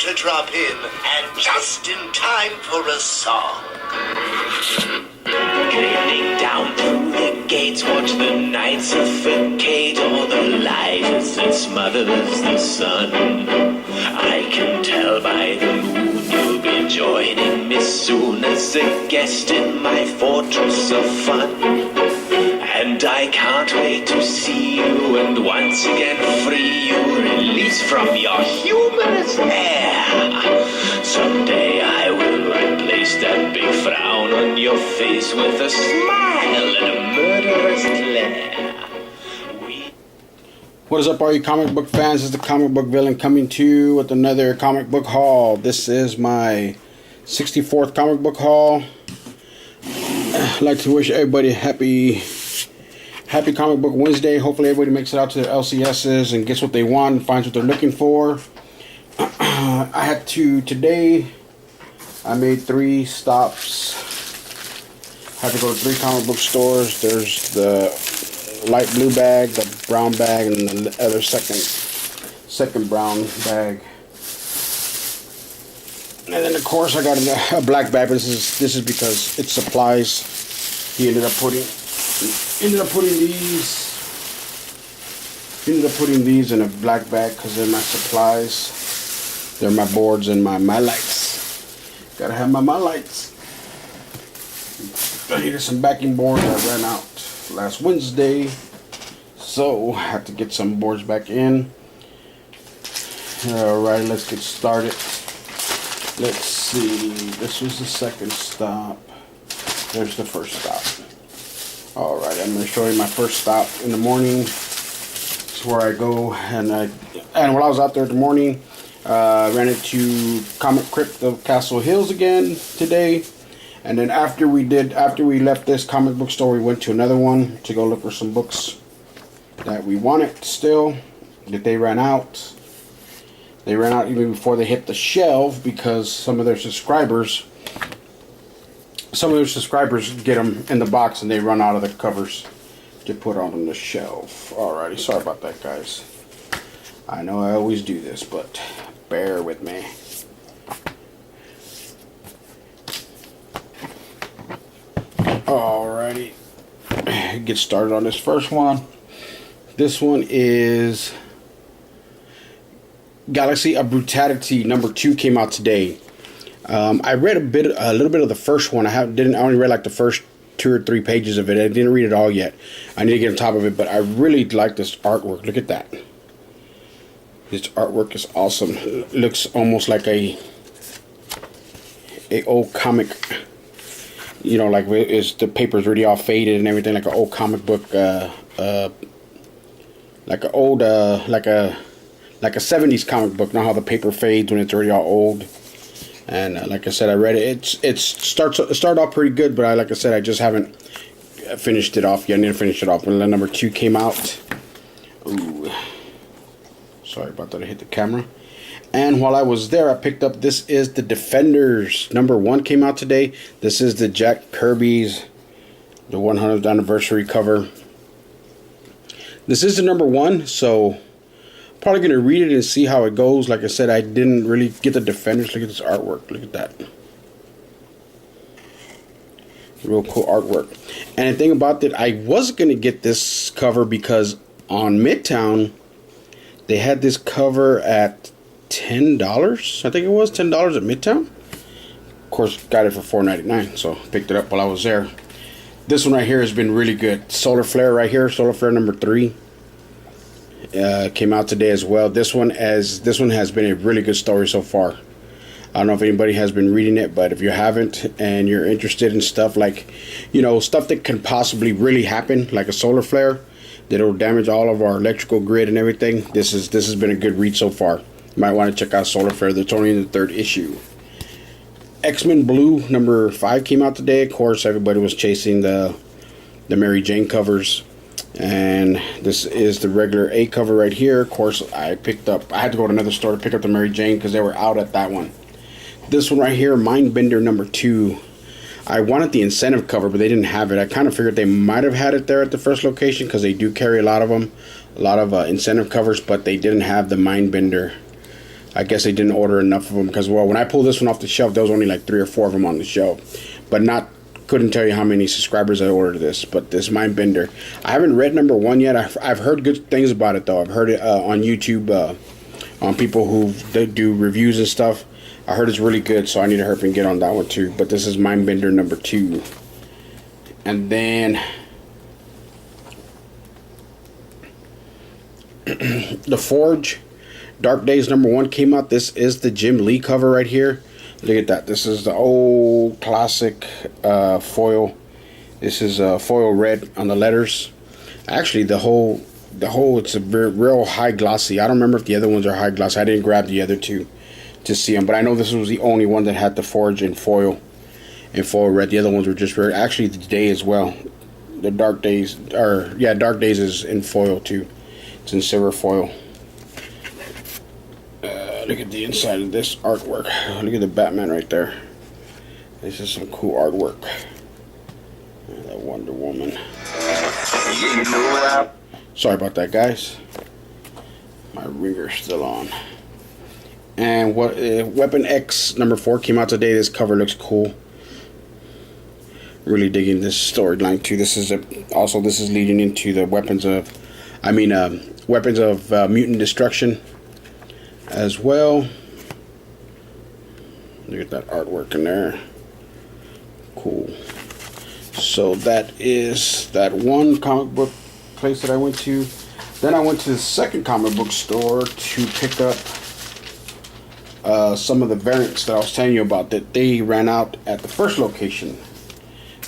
to drop in, and just in time for a song. Gleaming down through the gates, watch the night suffocate all the light that smothers the sun. I can tell by the moon you'll be joining me soon as a guest in my fortress of fun. And I can't wait to see you and once again free you, release from your humorous hair. Someday I will replace that big frown on your face with a smile and a murderous glare. What is up, all you comic book fans? This is the Comic Book Villain coming to you with another comic book haul. This is my 64th comic book haul. I'd like to wish everybody a happy Comic Book Wednesday. Hopefully everybody makes it out to their LCSs and gets what they want and finds what they're looking for. Today I made 3 stops. I had to go to 3 comic book stores. There's the light blue bag, the brown bag, and the other second brown bag. And then of course I got a black bag, but this is because it supplies. He ended up putting these in a black bag because they're my supplies. They're my boards and my lights. Gotta have my lights. I needed some backing boards that ran out last Wednesday, so I have to get some boards back in. Alright, let's get started. Let's see, this was the second stop. There's the first stop. Alright, I'm going to show you my first stop in the morning. This is where I go, and while I was out there in the morning, ran into Comic Crypt of Castle Hills again today. And then after we left this comic book store, we went to another one to go look for some books that we wanted still, that they ran out. They ran out even before they hit the shelf because some of their subscribers get them in the box and they run out of the covers to put on the shelf. Alrighty, sorry about that, guys. I know I always do this, but bear with me. Alrighty, get started on this first one. This one is Galaxy of Brutality number 2 came out today. I read a little bit of the first one. I only read like the first 2 or 3 pages of it. I didn't read it all yet. I need to get on top of it, but I really like this artwork. Look at that. This artwork is awesome. It looks almost like a old comic. You know, like the paper's really all faded and everything, like an old comic book, like a 70s comic book. Now how the paper fades when it's already all old. And like I said, I read it. It started off pretty good, but like I said, I just haven't finished it off yet. I need to finish it off. When number 2 came out. Ooh, sorry about that. I hit the camera. And while I was there, I picked up, this is the Defenders. Number 1 came out today. This is the Jack Kirby's, the 100th anniversary cover. This is the number 1, so probably going to read it and see how it goes. Like I said, I didn't really get the Defenders. Look at this artwork. Look at that. Real cool artwork. And the thing about that, I was going to get this cover because on Midtown, they had this cover at $10. I think it was $10 at Midtown. Of course, got it for $4.99, so picked it up while I was there. This one right here has been really good. Solar Flare right here, Solar Flare number 3. Came out today as well. This one has been a really good story so far. I don't know if anybody has been reading it, but if you haven't and you're interested in stuff like, you know, stuff that can possibly really happen, like a solar flare that'll damage all of our electrical grid and everything, this has been a good read so far. You might want to check out Solar Flare. That's only in the 3rd issue. X-Men Blue number 5 came out today. Of course, everybody was chasing the Mary Jane covers. And this is the regular A cover right here. Of course, I had to go to another store to pick up the Mary Jane because they were out at that one. This one right here, Mindbender number 2. I wanted the incentive cover, but they didn't have it. I kind of figured they might have had it there at the first location because they do carry a lot of them. A lot of incentive covers, but they didn't have the Mindbender I guess they didn't order enough of them because, well, when I pulled this one off the shelf, there was only like 3 or 4 of them on the shelf. But couldn't tell you how many subscribers I ordered this. But this Mindbender, I haven't read number 1 yet. I've heard good things about it though. I've heard it on YouTube, on people who they do reviews and stuff. I heard it's really good, so I need to hurry and get on that one too. But this is Mindbender number 2. And then The Forge, Dark Days number 1 came out. This is the Jim Lee cover right here. Look at that. This is the old classic foil. This is foil red on the letters. Actually, the whole it's a real high glossy. I don't remember if the other ones are high glossy. I didn't grab the other two to see them, but I know this was the only one that had the Forge in foil red. The other ones were just red. Actually, the Day as well. The Dark Days, Dark Days is in foil too. It's in silver foil. Look at the inside of this artwork. Look at the Batman right there. This is some cool artwork. That Wonder Woman. Sorry about that, guys. My ringer's still on. And what Weapon X number 4 came out today. This cover looks cool. Really digging this storyline too. This is leading into the weapons of mutant destruction as well. Look at that artwork in there. Cool. So that is that one comic book place that I went to. Then I went to the second comic book store to pick up some of the variants that I was telling you about that they ran out at the first location.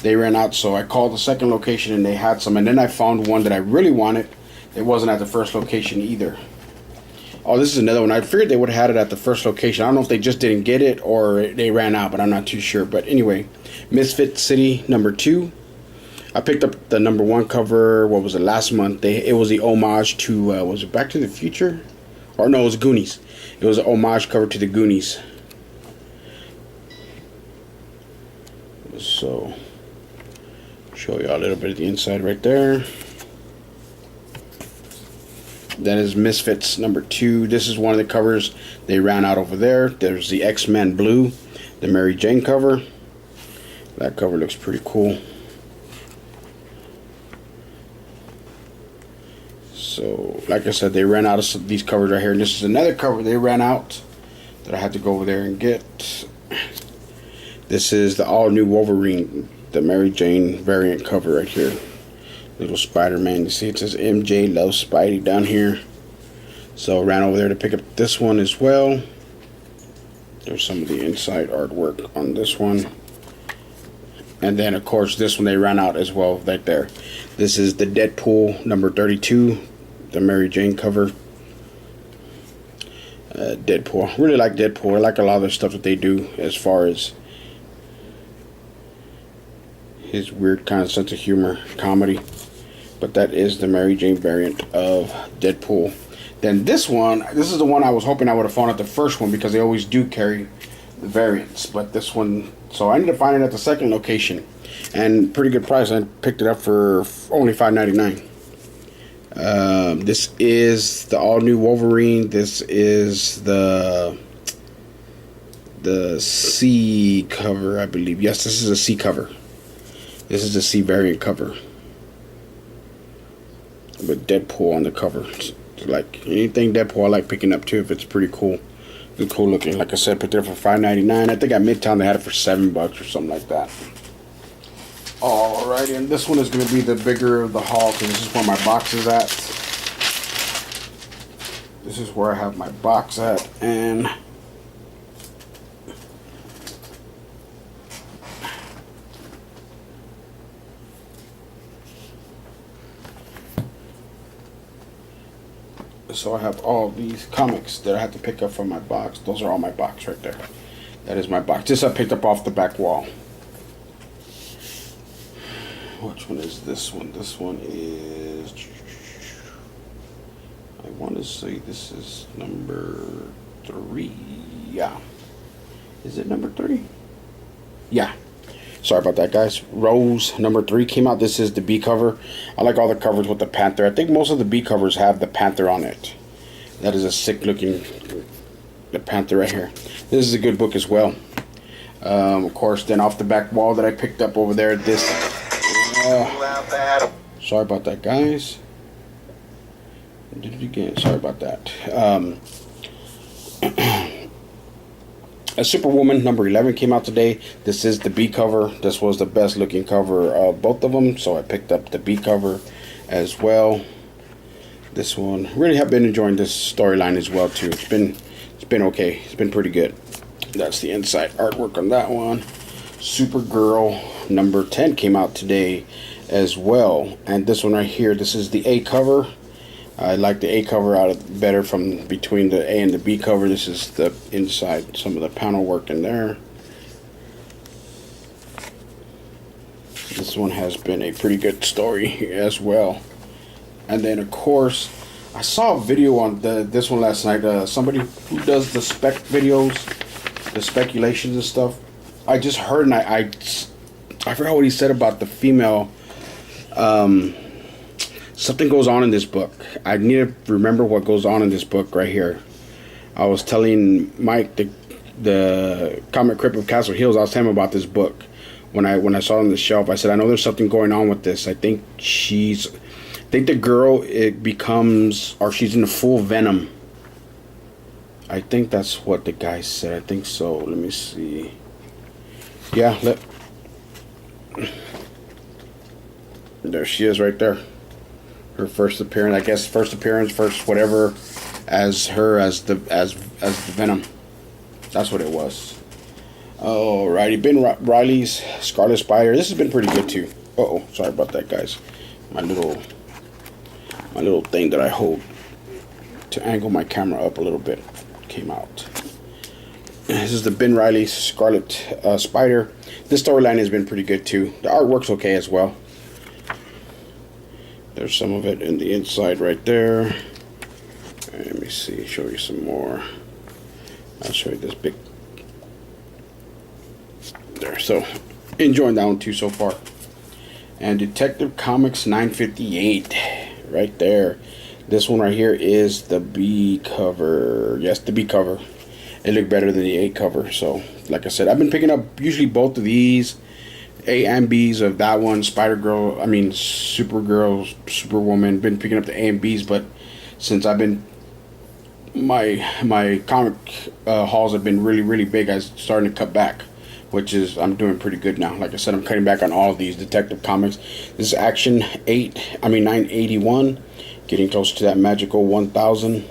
They ran out, so I called the second location and they had some. And then I found one that I really wanted. It wasn't at the first location either. Oh, this is another one. I figured they would have had it at the first location. I don't know if they just didn't get it or they ran out, but I'm not too sure. But anyway, Misfit City number 2. I picked up the number 1 cover, what was it, last month. It was the homage to, was it Back to the Future? Or no, it was Goonies. It was an homage cover to the Goonies. So, show you a little bit of the inside right there. That is Misfits number 2. This is one of the covers they ran out over there. There's the X-Men Blue, the Mary Jane cover. That cover looks pretty cool. So, like I said, they ran out of these covers right here. And this is another cover they ran out that I had to go over there and get. This is the all-new Wolverine, the Mary Jane variant cover right here. Little Spider-Man. You see it says MJ loves Spidey down here. So ran over there to pick up this one as well. There's some of the inside artwork on this one. And then of course this one they ran out as well right there. This is the Deadpool number 32, the Mary Jane cover. Deadpool. I really like Deadpool. I like a lot of the stuff that they do as far as his weird kind of sense of humor, comedy. But that is the Mary Jane variant of Deadpool. Then this is the one I was hoping I would have found at the first one because they always do carry the variants. But this one, so I need to find it at the second location. And pretty good price. I picked it up for only $5.99. This is the all-new Wolverine. This is the C cover, I believe. Yes, this is a C cover. This is the C variant cover with Deadpool on the cover. It's like anything Deadpool I like picking up too if it's pretty cool. It's cool looking. Like I said, picked it up for $5.99. I think at Midtown they had it for $7 or something like that. Alright, and this one is going to be the bigger of the haul because this is where my box is at. This is where I have my box at, and so I have all these comics that I have to pick up from my box. Those are all my box right there. That is my box. This I picked up off the back wall. Which one is this one? This one is, I want to say this is number 3. Yeah. Is it number 3? Yeah. Sorry about that, guys. Rose number 3 came out. This is the B cover. I like all the covers with the Panther. I think most of the B covers have the Panther on it. That is a sick looking the Panther right here. This is a good book as well. Of course, then off the back wall that I picked up over there, this. Sorry about that, guys. I did it again. Sorry about that. A Superwoman number 11 came out today. This is the B cover. This was the best looking cover of both of them, so I picked up the B cover as well. This one, really have been enjoying this storyline as well too. It's been okay. It's been pretty good. That's the inside artwork on that one. Supergirl number 10 came out today as well, and this one right here, this is the A cover. I like the A cover out of better from between the A and the B cover. This is the inside, some of the panel work in there. This one has been a pretty good story as well. And then of course, I saw a video on this one last night. Somebody who does the spec videos, the speculations and stuff. I just heard, and I forgot what he said about the female. Something goes on in this book. I need to remember what goes on in this book right here. I was telling Mike, the comic Crypt of Castle Hills, I was telling him about this book when I saw it on the shelf. I said, I know there's something going on with this. I think the girl, it becomes, or she's in the full Venom. I think that's what the guy said. I think so. Let me see. Yeah, there she is right there. Her first appearance, I guess, first whatever, as the Venom. That's what it was. Alrighty, Ben Riley's Scarlet Spider. This has been pretty good too. Sorry about that, guys. My little thing that I hold to angle my camera up a little bit came out. This is the Ben Riley Scarlet Spider. This storyline has been pretty good too. The artwork's okay as well. There's some of it in the inside right there. Let me see, show you some more. I'll show you this big there. So enjoying that one too so far. And Detective Comics 958 right there. This one right here is the B cover. Yes, the B cover. It looked better than the A cover. So like I said, I've been picking up usually both of these, A and B's of that one. Supergirl, Superwoman. Been picking up the A and B's, but since I've been my comic hauls have been really big, I'm starting to cut back, which is I'm doing pretty good now. Like I said, I'm cutting back on all of these Detective Comics. This is Action 981, getting close to that magical 1000.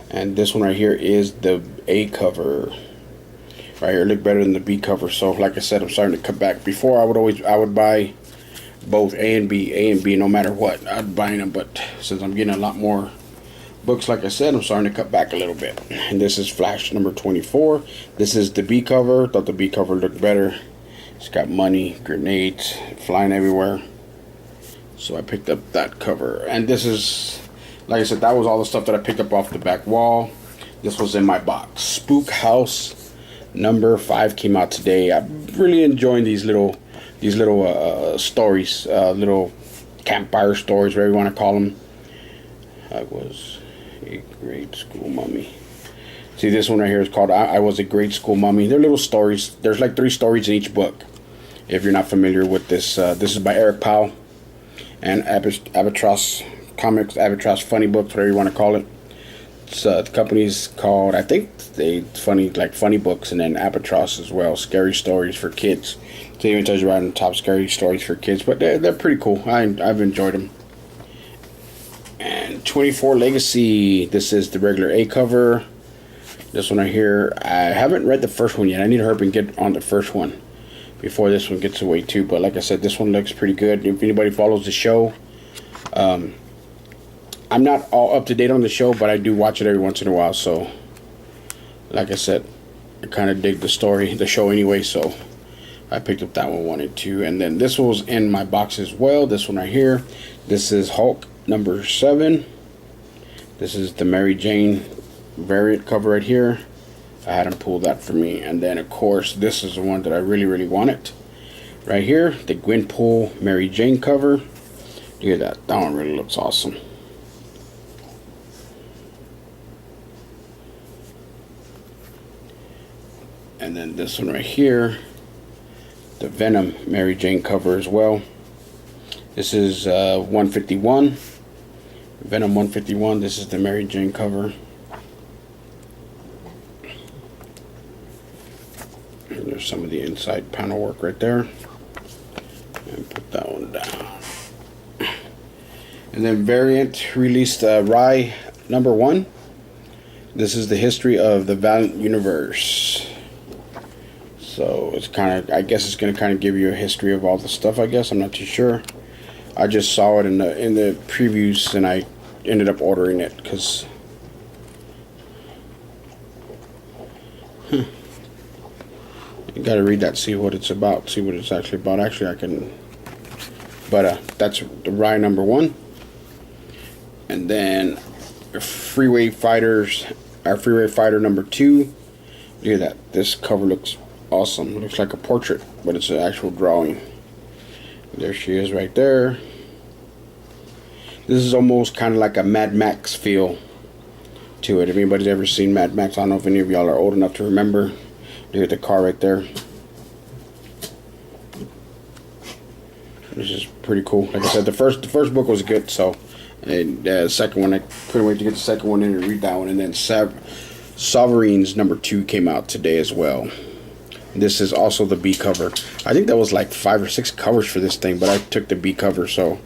And this one right here is the A cover. Right here, look better than the B cover. So like I said, I'm starting to cut back. Before I would buy both A and B, no matter what. I'd buy them, but since I'm getting a lot more books, like I said, I'm starting to cut back a little bit. And this is Flash number 24. This is the B cover. Thought the B cover looked better. It's got money, grenades flying everywhere. So I picked up that cover. And this is, like I said, that was all the stuff that I picked up off the back wall. This was in my box. Spook House number 5 came out today. I'm really enjoying these little stories, little campfire stories, whatever you want to call them. I was a grade school mummy. See, this one right here is called I Was a Grade School Mummy. They're little stories. There's like 3 stories in each book. If you're not familiar with this, this is by Eric Powell and Albatross Comics, Albatross Funny Books, whatever you want to call it. It's, the company's called, I think they funny books, and then Albatross as well. Scary stories for kids. So even tells you right on the top, scary stories for kids. But they're pretty cool. I've enjoyed them. And 24 Legacy. This is the regular A cover. This one right here, I haven't read the first one yet. I need to hurry and get on the first one before this one gets away too. But like I said, this one looks pretty good. If anybody follows the show, I'm not all up to date on the show, but I do watch it every once in a while. So like I said, I kind of dig the show anyway. So I picked up that one, 1 and 2. And then this one was in my box as well. This one right here. This is Hulk number 7. This is the Mary Jane variant cover right here. I had him pull that for me. And then of course this is the one that I really wanted right here, the Gwenpool Mary Jane cover. Look at that one really looks awesome. And then this one right here, the Venom Mary Jane cover as well. This is 151. Venom 151. This is the Mary Jane cover. And there's some of the inside panel work right there. And put that one down. And then Variant released Rye #1. This is the history of the Valiant universe. So it's kind of, I guess it's going to kind of give you a history of all the stuff, I guess. I'm not too sure. I just saw it in the previews and I ended up ordering it because you got to read that, see what it's about, see what it's actually about. Actually, I can, but that's the Rye #1. And then Freeway Fighters, our Freeway Fighter #2. Look at that. This cover looks awesome. It looks like a portrait, but it's an actual drawing. There she is right there. This is almost kind of like a Mad Max feel to it. If anybody's ever seen Mad Max, I don't know if any of y'all are old enough to remember. Look at the car right there. This is pretty cool. Like I said, the first book was good, so and the second one, I couldn't wait to get the second one in and read that one. And then Sovereign's #2 came out today as well. This is also the B cover. I think that was like 5 or 6 covers for this thing, but I took the B cover, so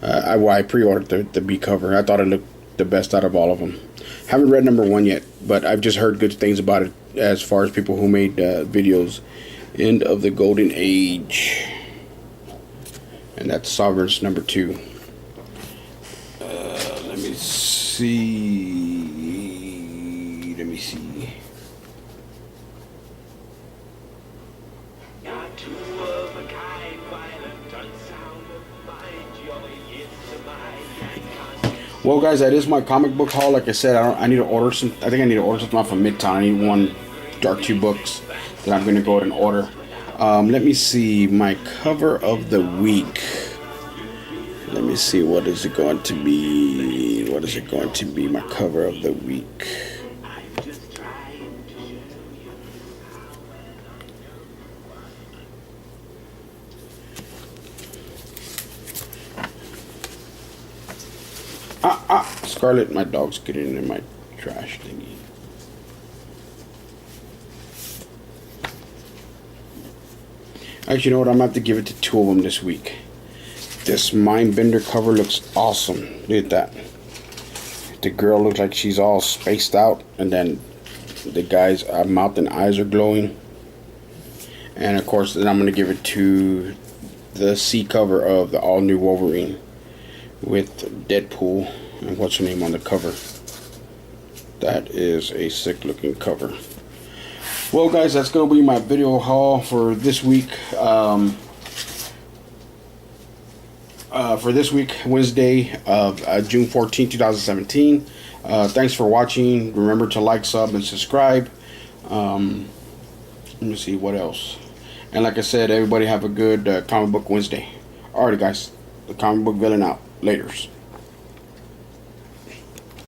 I pre-ordered the B cover. I thought it looked the best out of all of them. Haven't read #1 yet, but I've just heard good things about it as far as people who made videos. End of the Golden Age. And that's Sovereign's #2. Let me see. Let me see. Well, guys, that is my comic book haul. Like I said, I need to order some. I think I need to order something off of Midtown. I need one Dark 2 books that I'm going to go ahead and order. Let me see my cover of the week. Let me see, what is it going to be? What is it going to be? My cover of the week. Scarlet, my dog's getting in my trash thingy. Actually, you know what? I'm going to have to give it to 2 of them this week. This Mindbender cover looks awesome. Look at that. The girl looks like she's all spaced out, and then the guy's mouth and eyes are glowing. And of course, then I'm going to give it to the C cover of the all-new Wolverine with Deadpool and what's her name on the cover. That is a sick looking cover. Well, guys, that's going to be my video haul for this week. For this week, Wednesday of June 14, 2017. Thanks for watching. Remember to like, sub, and subscribe. Let me see what else. And like I said, everybody have a good Comic Book Wednesday. Alrighty, guys. The Comic Book Villain out. Laters.